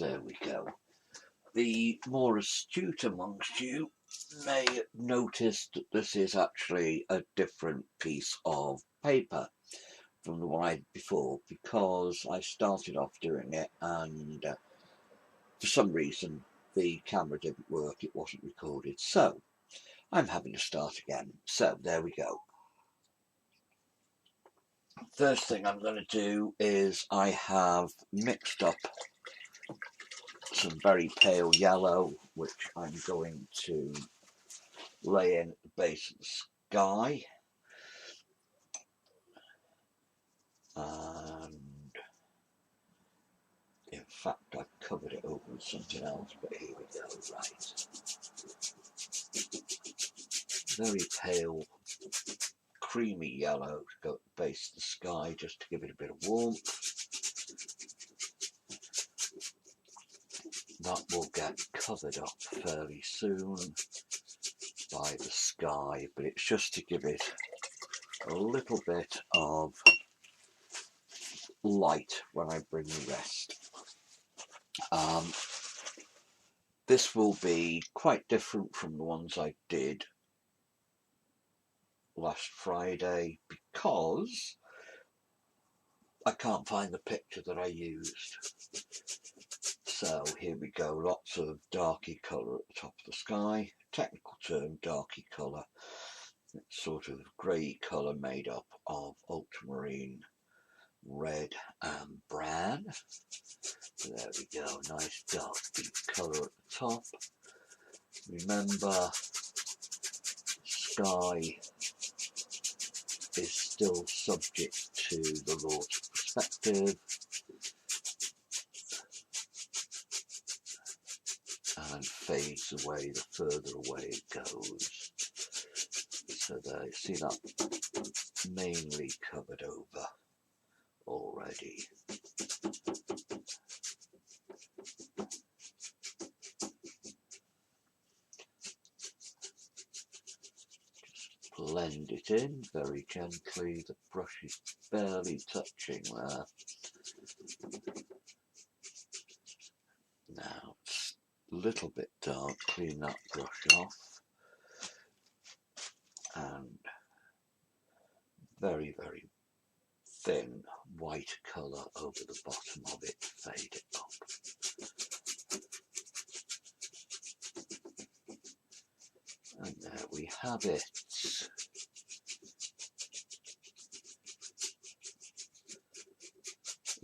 there we go. The more astute amongst you may notice that this is actually a different piece of paper from the one I had before, because I started off doing it and for some reason the camera didn't work, it wasn't recorded, so I'm having to start again. So there we go. First thing I'm going to do is I have mixed up some very pale yellow, which I'm going to lay in at the base of the sky. And in fact, I've covered it over with something else, but here we go, right. Very pale, creamy yellow to go at the base of the sky, just to give it a bit of warmth. That will get covered up fairly soon by the sky, but it's just to give it a little bit of light when I bring the rest. This will be quite different from the ones I did last Friday because I can't find the picture that I used. So here we go, lots of darky colour at the top of the sky. Technical term, darky colour. It's sort of grey colour made up of ultramarine, red and brown. So there we go, nice dark deep colour at the top. Remember, sky is still subject to the laws of perspective, and fades away the further away it goes. So there, you see that mainly covered over already. Just blend it in very gently. The brush is barely touching there. Now it's a little bit dark, clean that brush off, and very, very thin white colour over the bottom of it, fade it up. And there we have it.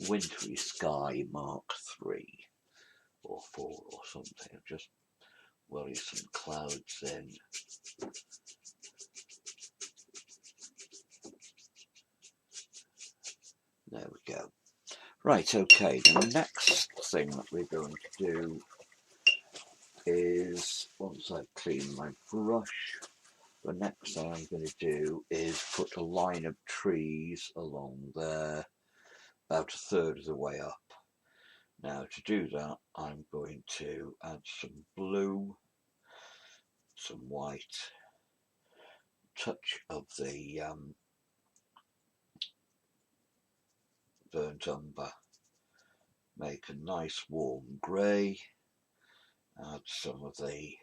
Wintry Sky Mark 3 or 4 or something. I'll just worry some clouds in. There we go. Right, okay, the next thing that we're going to do is, once I've cleaned my brush, the next thing I'm going to do is put a line of trees along there, about a third of the way up. Now to do that, I'm going to add some blue, some white, touch of the burnt umber, make a nice warm grey, add some of the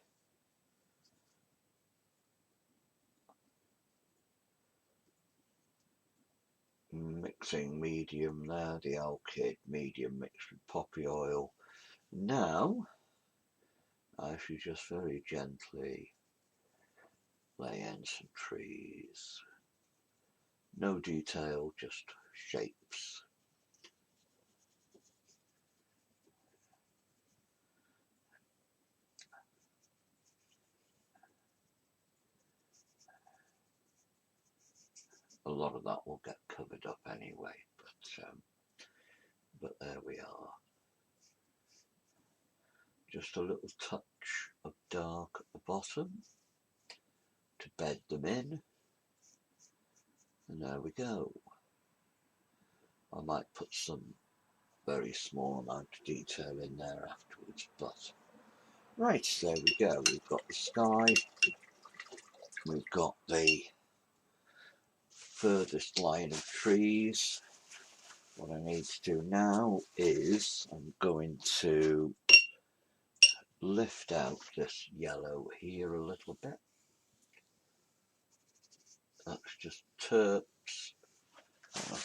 mixing medium there, the Alkyd medium mixed with poppy oil. Now I should just very gently lay in some trees. No detail, just shapes. A lot of that will get covered up anyway, but there we are. Just a little touch of dark at the bottom to bed them in, and there we go. I might put some very small amount of detail in there afterwards, but right, there we go. We've got the sky, we've got the furthest line of trees, What I need to do now is I'm going to lift out this yellow here a little bit. That's just Terps on a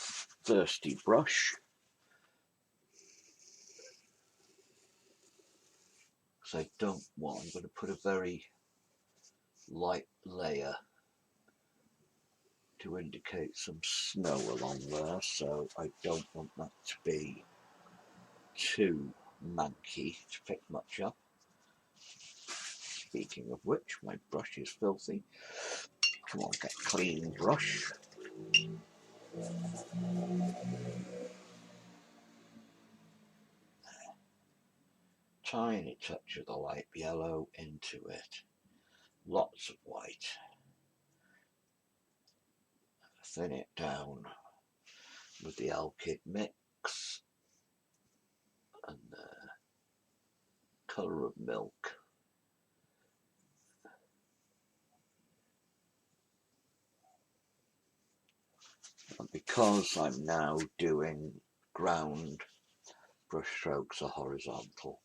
thirsty brush. Because I don't want, I'm going to put a very light layer to indicate some snow along there, so I don't want that to be too manky to pick much up. Speaking of which, my brush is filthy. Come on, get clean brush. Tiny touch of the light yellow into it. Lots of white. Thin it down with the Alkyd mix and the colour of milk. And because I'm now doing ground brush strokes are horizontal.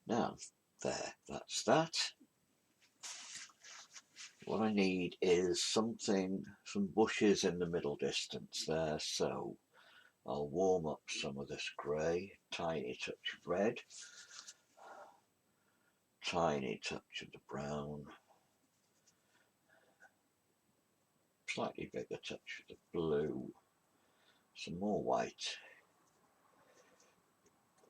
Now, there, that's that. What I need is some bushes in the middle distance there, so I'll warm up some of this grey, tiny touch of red, tiny touch of the brown, slightly bigger touch of the blue, some more white.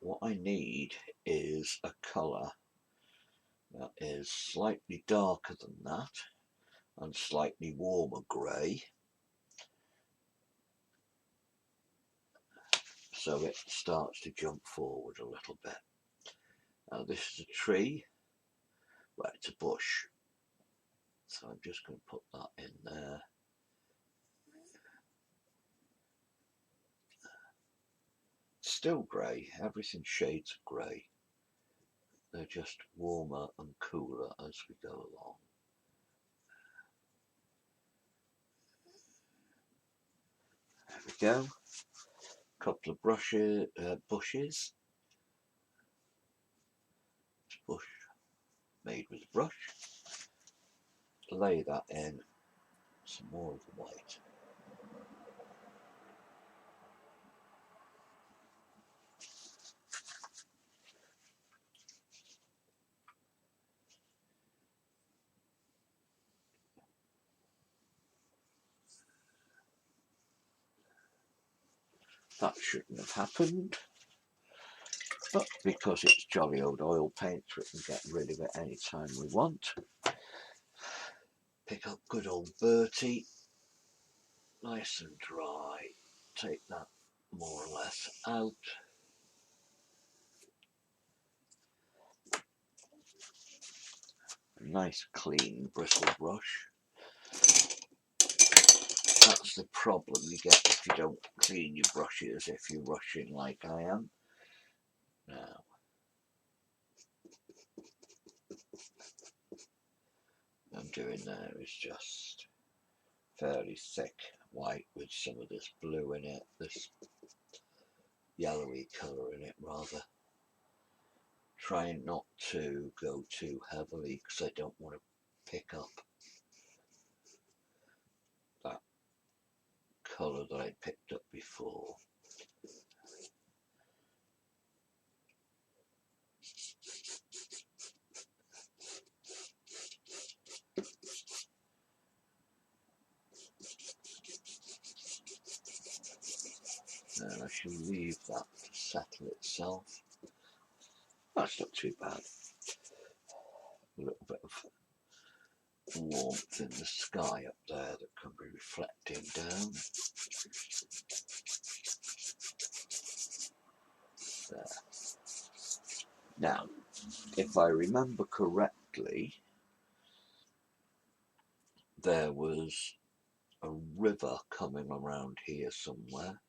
What I need is a colour that is slightly darker than that and slightly warmer grey, so it starts to jump forward a little bit. Now this is a tree, well, it's a bush, so I'm just going to put that in there. Still grey, everything shades of grey. They're just warmer and cooler as we go along. There we go. Couple of bushes. Bush made with a brush. Lay that in. Some more of the white. That shouldn't have happened, but because it's jolly old oil paint, we can get rid of it anytime we want. Pick up good old Bertie, nice and dry. Take that more or less out. A nice clean bristle brush. That's the problem you get if you don't clean your brushes, if you're rushing like I am. Now, what I'm doing there is just fairly thick white with some of this blue in it, this yellowy colour in it rather. Trying not to go too heavily because I don't want to pick up that colour that I picked up before. And I shall leave that to settle itself. That's not too bad. A little bit of warmth in the sky up there that can be reflecting down. There. Now, if I remember correctly, there was a river coming around here somewhere,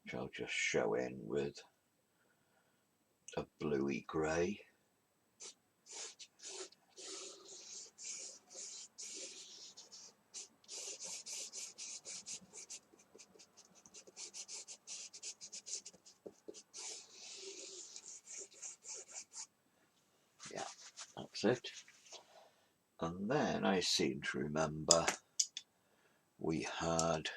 which I'll just show in with a bluey grey. that's it. And then I seem to remember we had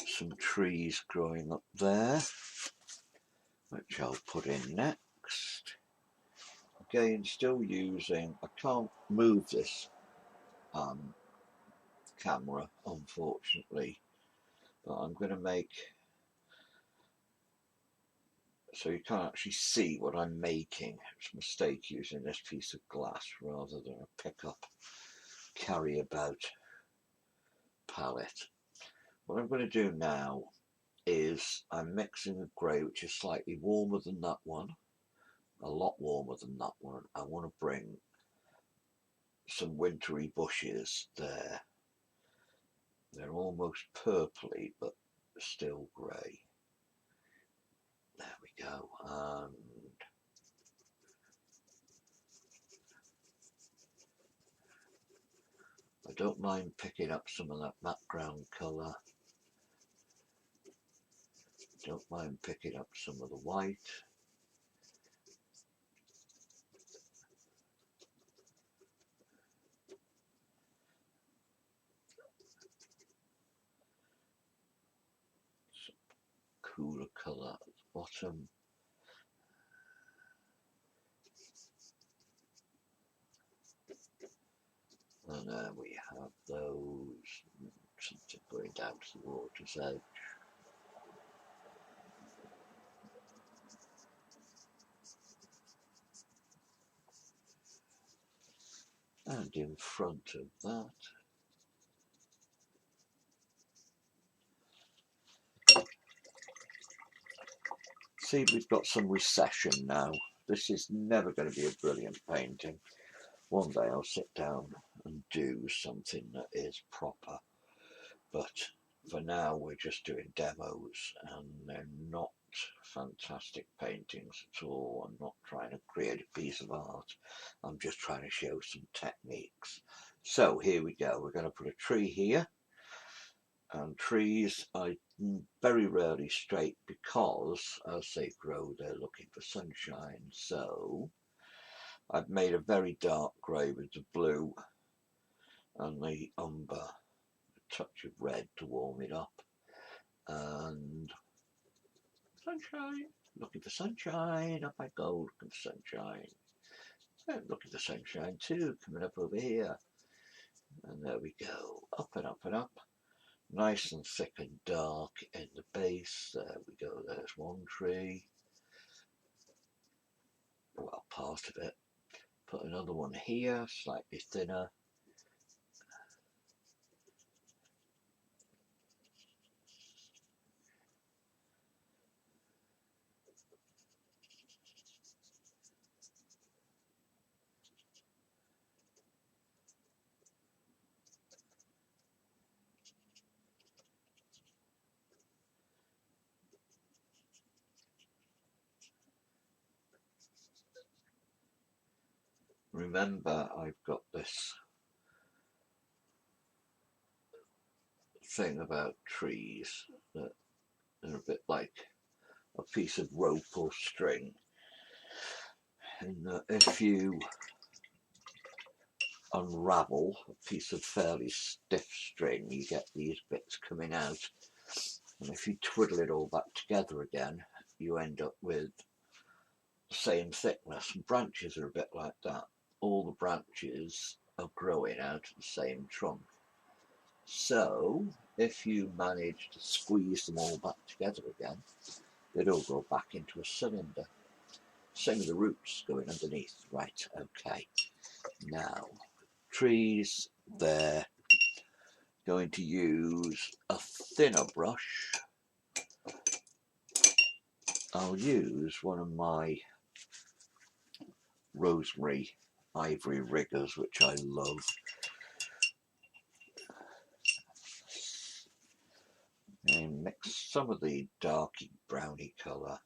some trees growing up there, which I'll put in next. Again, still using, I can't move this camera, unfortunately, but I'm going to make so you can't actually see what I'm making. It's a mistake using this piece of glass rather than a pickup carry about palette. What I'm going to do now is I'm mixing a grey which is slightly warmer than that one, a lot warmer than that one. I want to bring some wintry bushes there. They're almost purpley but still grey. There we go. And I don't mind picking up some of that background colour. Don't mind picking up some of the white. Some cooler colour at the bottom. And then we have those, something going down to the water's edge. And in front of that, see, we've got some recession now. This is never going to be a brilliant painting. One day I'll sit down and do something that is proper. But for now, we're just doing demos, and they're not fantastic paintings at all. I'm not trying to create a piece of art. I'm just trying to show some techniques. So here we go. We're going to put a tree here. And trees I very rarely straight because as they grow, they're looking for sunshine. So I've made a very dark grey with the blue and the umber, a touch of red to warm it up. And sunshine, looking for sunshine, up I go, looking for sunshine. I'm looking for sunshine too, coming up over here. And there we go, up and up and up. Nice and thick and dark in the base. There we go, there's one tree. Well, part of it. Put another one here, slightly thinner. Remember, I've got this thing about trees that they're a bit like a piece of rope or string. And if you unravel a piece of fairly stiff string, you get these bits coming out. And if you twiddle it all back together again, you end up with the same thickness. And branches are a bit like that. All the branches are growing out of the same trunk. So if you manage to squeeze them all back together again, they'd all go back into a cylinder. Same with the roots going underneath. Right, okay. Now, trees there. Going to use a thinner brush. I'll use one of my Rosemary Ivory Riggers, which I love. And mix some of the darky browny colour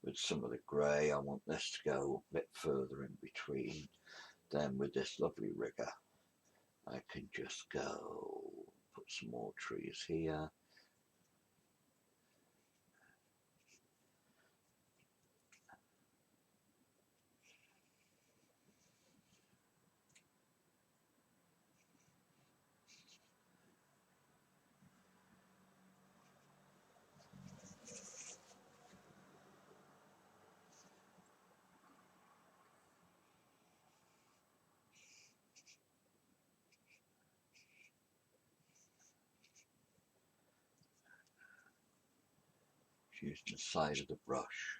with some of the grey. I want this to go a bit further in between. Then with this lovely rigger, I can just go put some more trees here. using the side of the brush.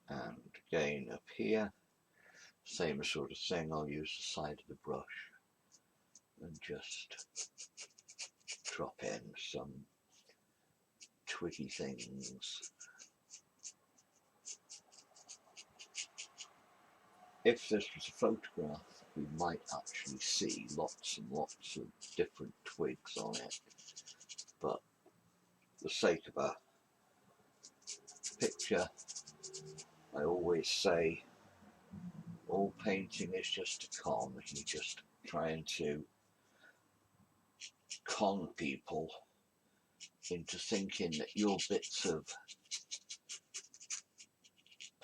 And again up here, same sort of thing, I'll use the side of the brush and just drop in some twiggy things. If this was a photograph, we might actually see lots and lots of different twigs on it, but for the sake of a picture, I always say all painting is just a con. You're just trying to con people into thinking that your bits of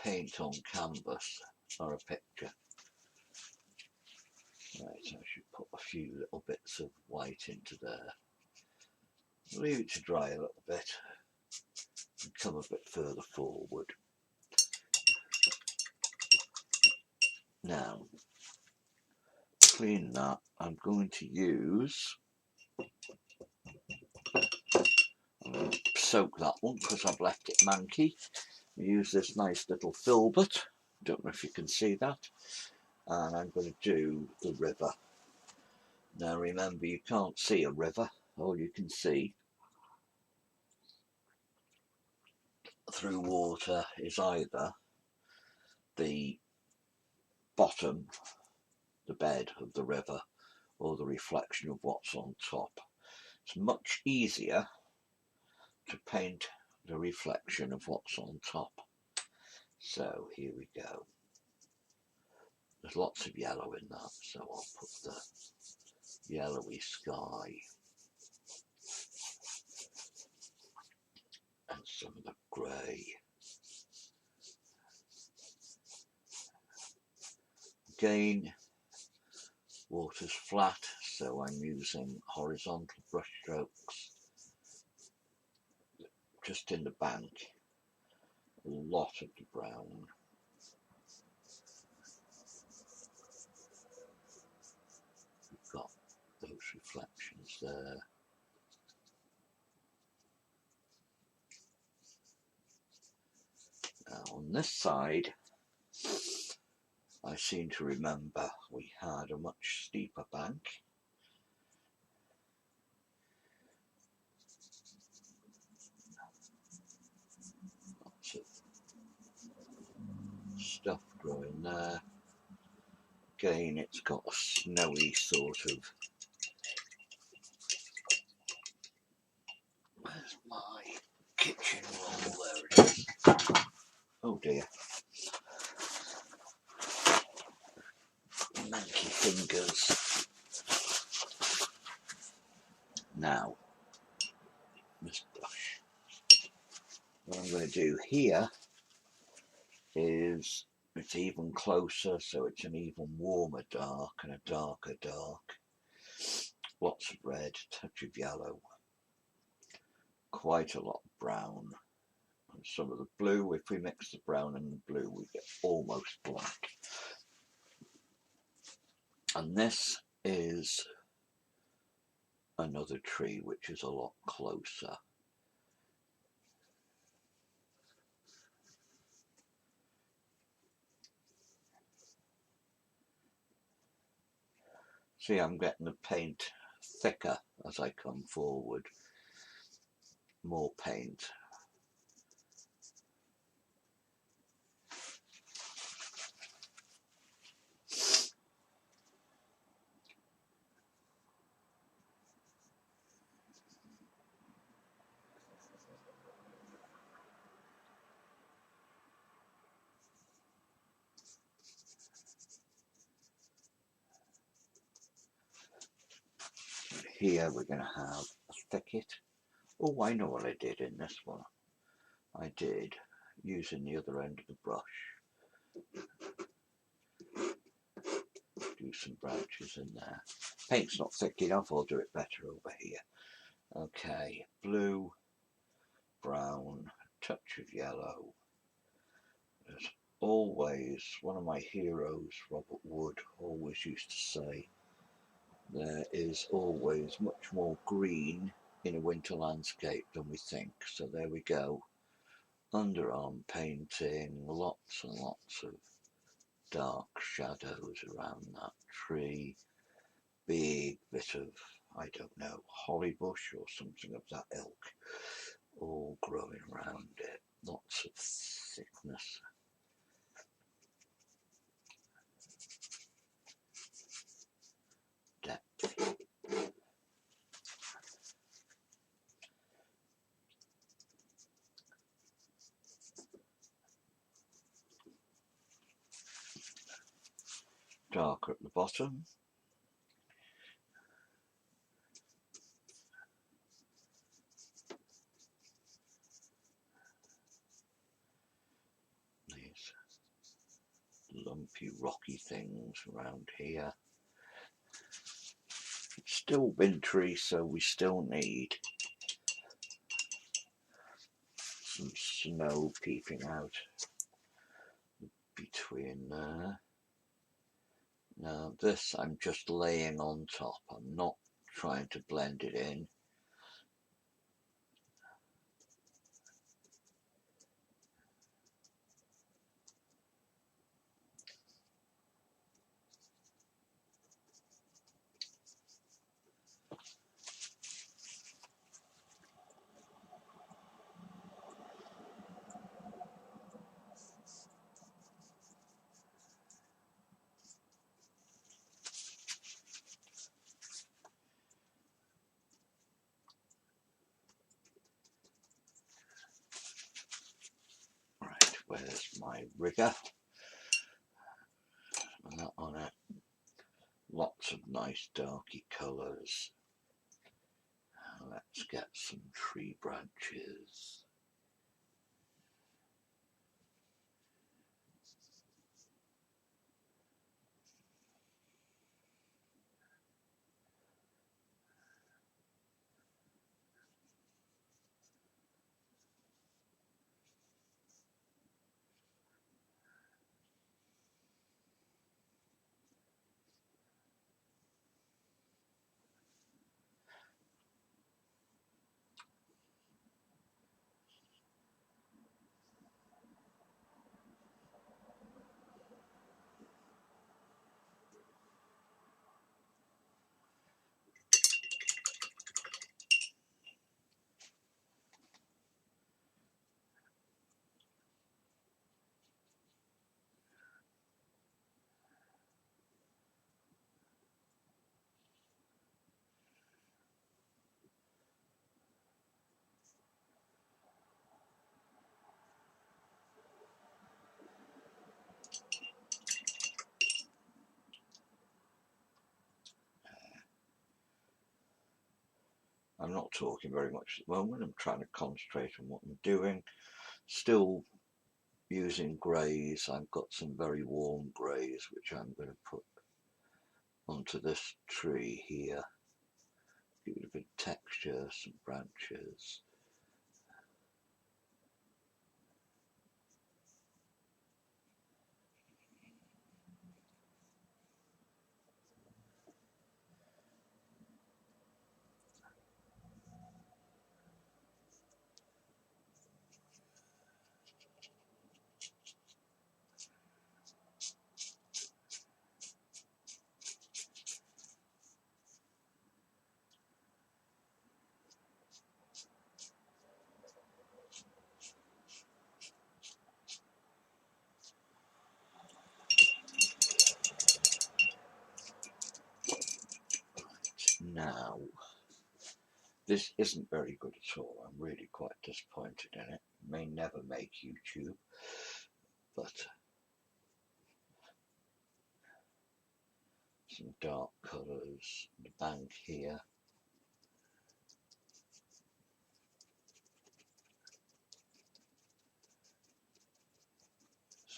paint on canvas are a picture. Right, so I should put a few little bits of white into there. Leave it to dry a little bit and come a bit further forward. Now, clean that, I'm going to use, I'm going to soak that one because I've left it manky. I use this nice little filbert, don't know if you can see that, and I'm going to do the river. Now remember, you can't see a river, all you can see through water is either the bottom, the bed of the river, or the reflection of what's on top. It's much easier to paint the reflection of what's on top. So here we go. There's lots of yellow in that, so I'll put the yellowy sky and some of the grey. Again, water's flat, so I'm using horizontal brush strokes just in the bank. A lot of the brown. We've got those reflections there. Now on this side, I seem to remember we had a much steeper bank. Lots of stuff growing there. Again, it's got a snowy sort of, where's my kitchen roll? There it is. Oh dear. Manky fingers. Now, this brush. What I'm going to do here is it's even closer, so it's an even warmer dark and a darker dark. Lots of red, touch of yellow, quite a lot of brown, and some of the blue. If we mix the brown and the blue, we get almost black. And this is another tree which is a lot closer. See, I'm getting the paint thicker as I come forward. More paint. here we're going to have a thicket. Oh, I know what I did in this one. I did, using the other end of the brush, do some branches in there. Paint's not thick enough, I'll do it better over here. Okay, blue, brown, touch of yellow. There's always, one of my heroes, Robert Wood, always used to say, there is always much more green in a winter landscape than we think. So there we go. Underarm painting, lots and lots of dark shadows around that tree. Big bit of, I don't know, holly bush or something of that ilk, all growing around it. Lots of thickness. Depth. Darker at the bottom. These lumpy rocky things around here. It's still wintry, so we still need some snow peeping out between there. Now this I'm just laying on top, I'm not trying to blend it in. Right, where's my rigger? And that on it. Lots of nice darky colours. Let's get some tree branches. I'm not talking very much at the moment, I'm trying to concentrate on what I'm doing. Still using greys, I've got some very warm greys which I'm going to put onto this tree here. Give it a bit of texture, some branches. Now, this isn't very good at all. I'm really quite disappointed in it. May never make YouTube, but some dark colours, the bank here.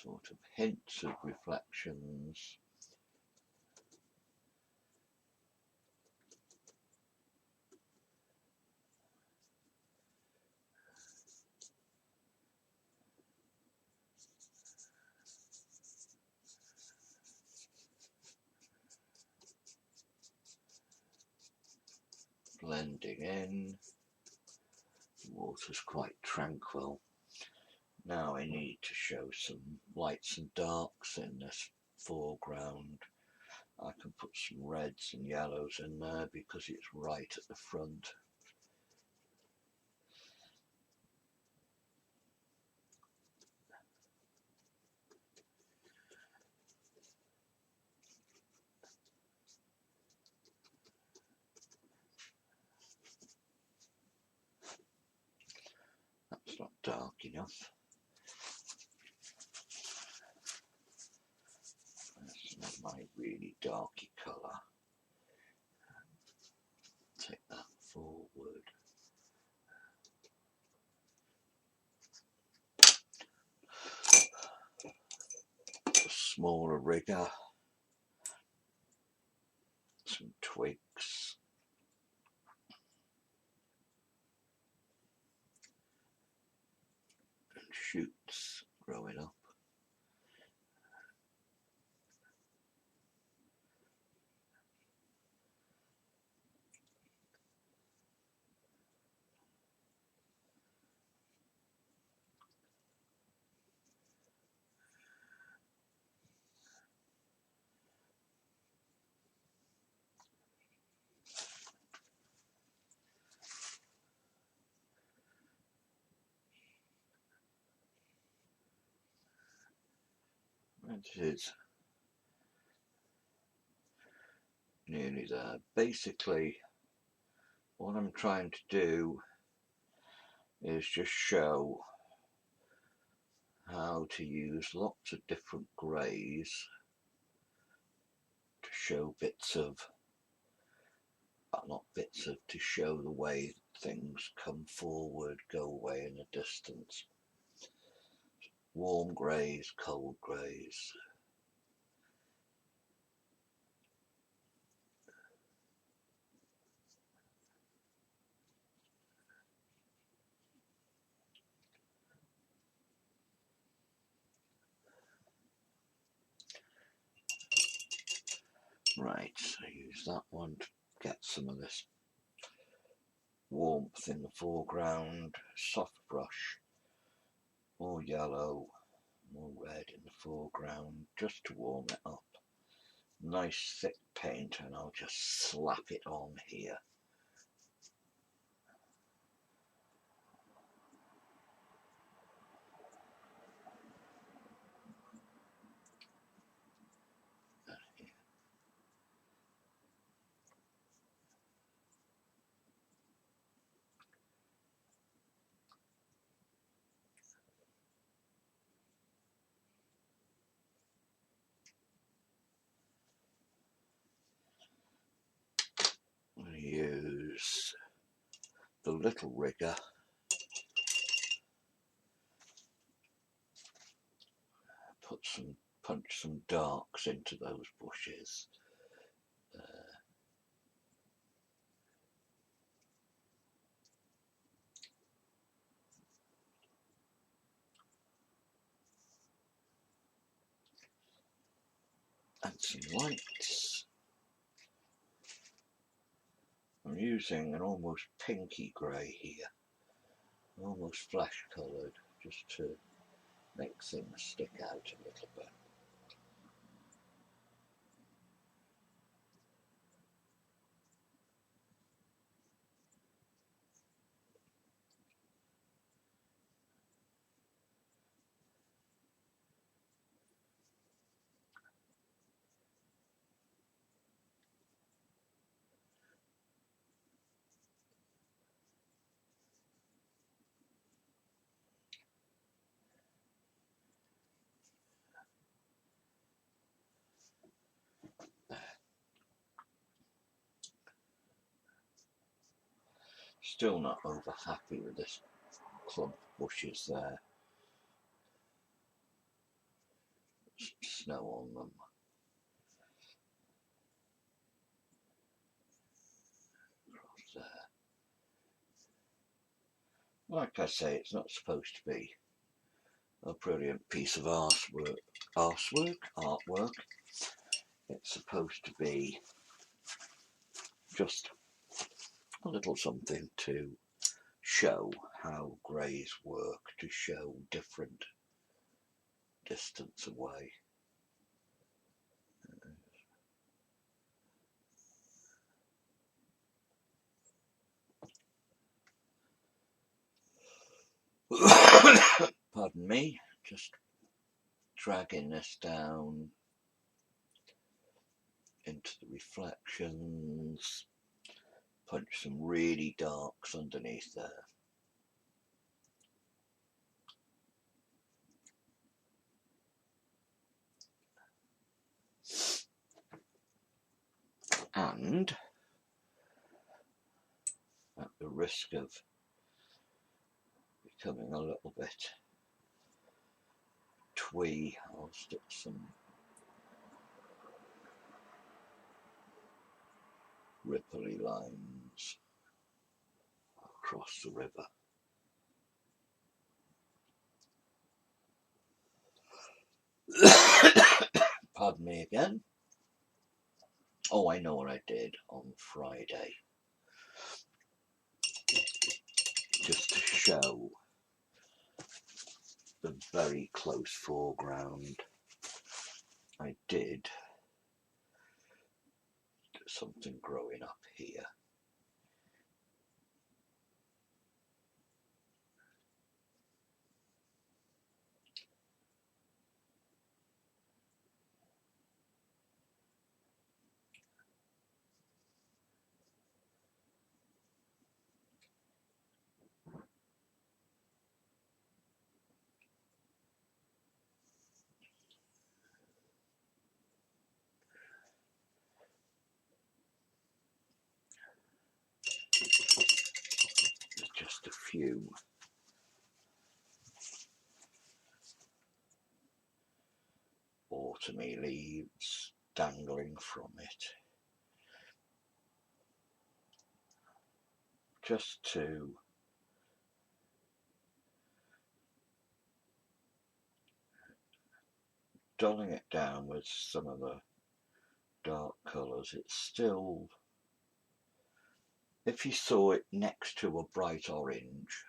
sort of hints of reflections. Blending in. The water's quite tranquil. Now I need to show some lights and darks in this foreground. I can put some reds and yellows in there because it's right at the front. That's not dark enough. That's not my really darky colour. Take that forward. A smaller rigger. Some twigs. And shoots growing up. It is nearly there. Basically, what I'm trying to do is just show how to use lots of different greys to show bits of, but not bits of, to show the way things come forward, go away in the distance. Warm greys, cold greys. Right, so use that one to get some of this warmth in the foreground. Soft brush, more yellow, more red in the foreground, just to warm it up. Nice thick paint, and I'll just slap it on here. I'm going to use the little rigger. Punch some darks into those bushes. And some lights. I'm using an almost pinky grey here, almost flesh coloured, just to make things stick out a little bit. Still not over happy with this clump of bushes there. snow on them. Across there. Like I say, it's not supposed to be a brilliant piece of artwork. It's supposed to be just a little something to show how greys work, to show different distance away. Pardon me, just dragging this down into the reflections, punch some really darks underneath there. And at the risk of becoming a little bit twee, I'll stick some ripply lines across the river. Pardon me again. Oh, I know what I did on Friday. Just to show the very close foreground, I did something growing up here. Just a few autumny leaves dangling from it, just to dulling it down with some of the dark colours. It's still, if you saw it next to a bright orange,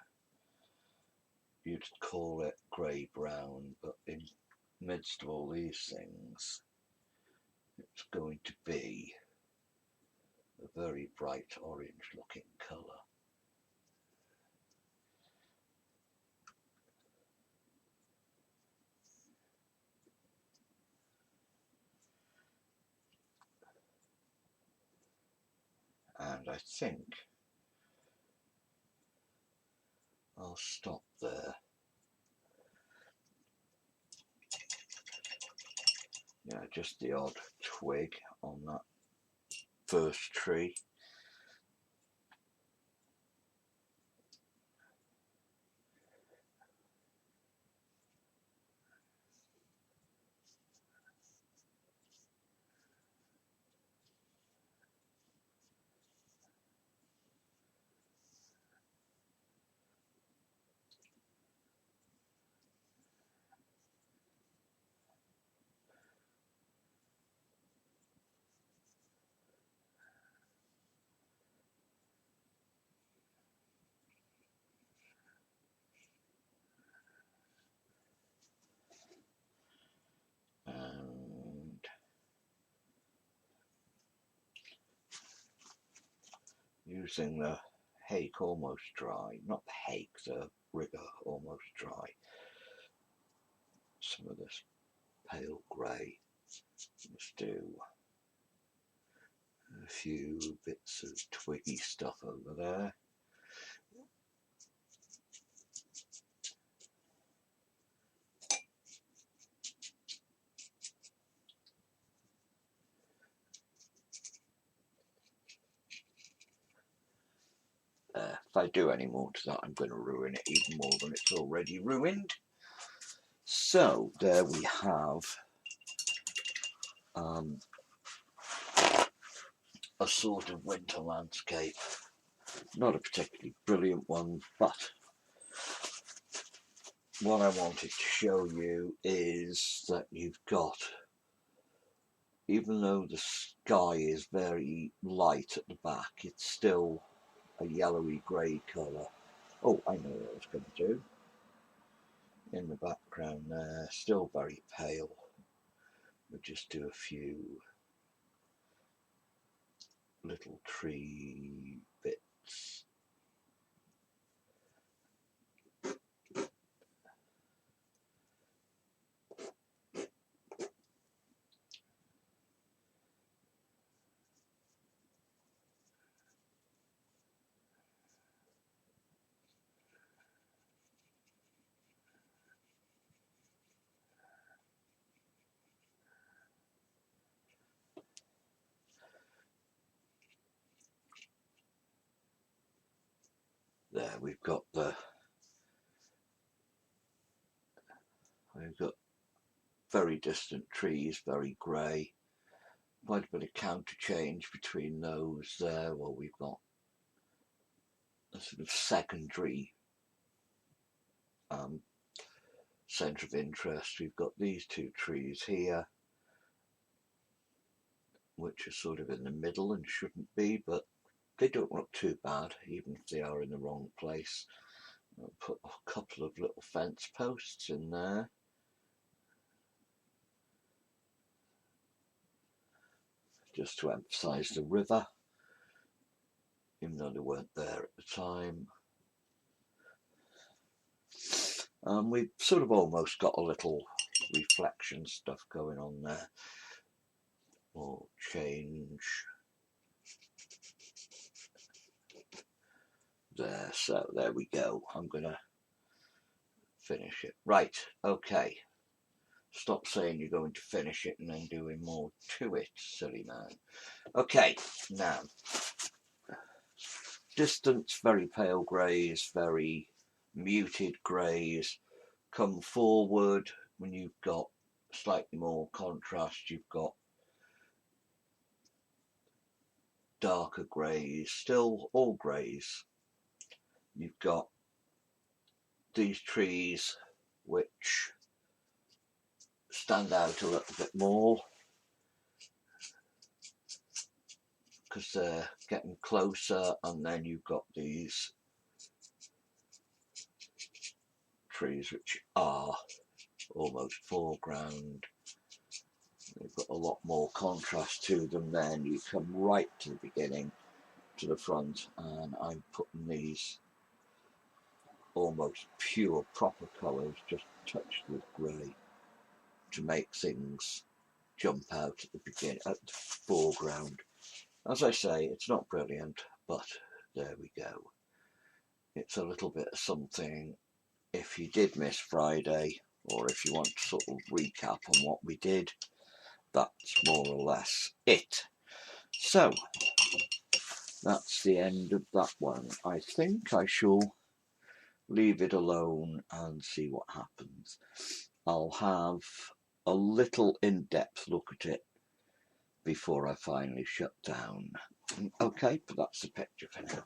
you'd call it grey-brown, but in the midst of all these things, it's going to be a very bright orange looking colour. And I think I'll stop there. Yeah, just the odd twig on that first tree. And using the hake almost dry, not the hake, the rigger almost dry, some of this pale grey. Let's do a few bits of twiggy stuff over there. If I do any more to that, I'm going to ruin it even more than it's already ruined. So there we have a sort of winter landscape. Not a particularly brilliant one, but what I wanted to show you is that you've got, even though the sky is very light at the back, it's still a yellowy grey colour. Oh, I know what I was going to do. In the background there, still very pale. We'll just do a few little tree bits. There, we've got very distant trees, very grey. Quite a bit of counter change between those there. Well, we've got a sort of secondary centre of interest. We've got these two trees here, which are sort of in the middle and shouldn't be, but they don't look too bad, even if they are in the wrong place. I'll put a couple of little fence posts in there. Just to emphasise the river, even though they weren't there at the time. We've sort of almost got a little reflection stuff going on there. Or change. There, so there we go. I'm going to finish it. Right, okay. Stop saying you're going to finish it and then doing more to it, silly man. Okay, now. Distance, very pale greys, very muted greys. Come forward when you've got slightly more contrast, you've got darker greys, still all greys. You've got these trees which stand out a little bit more because they're getting closer, and then you've got these trees which are almost foreground. They've got a lot more contrast to them. Then you come right to the beginning, to the front, and I'm putting these almost pure proper colours just touched with grey to make things jump out at the beginning, at the foreground. As I say, it's not brilliant, but there we go. It's a little bit of something if you did miss Friday, or if you want to sort of recap on what we did. That's more or less it. So that's the end of that one. I think I shall leave it alone and see what happens. I'll have a little in-depth look at it before I finally shut down. Okay, but that's the picture for now.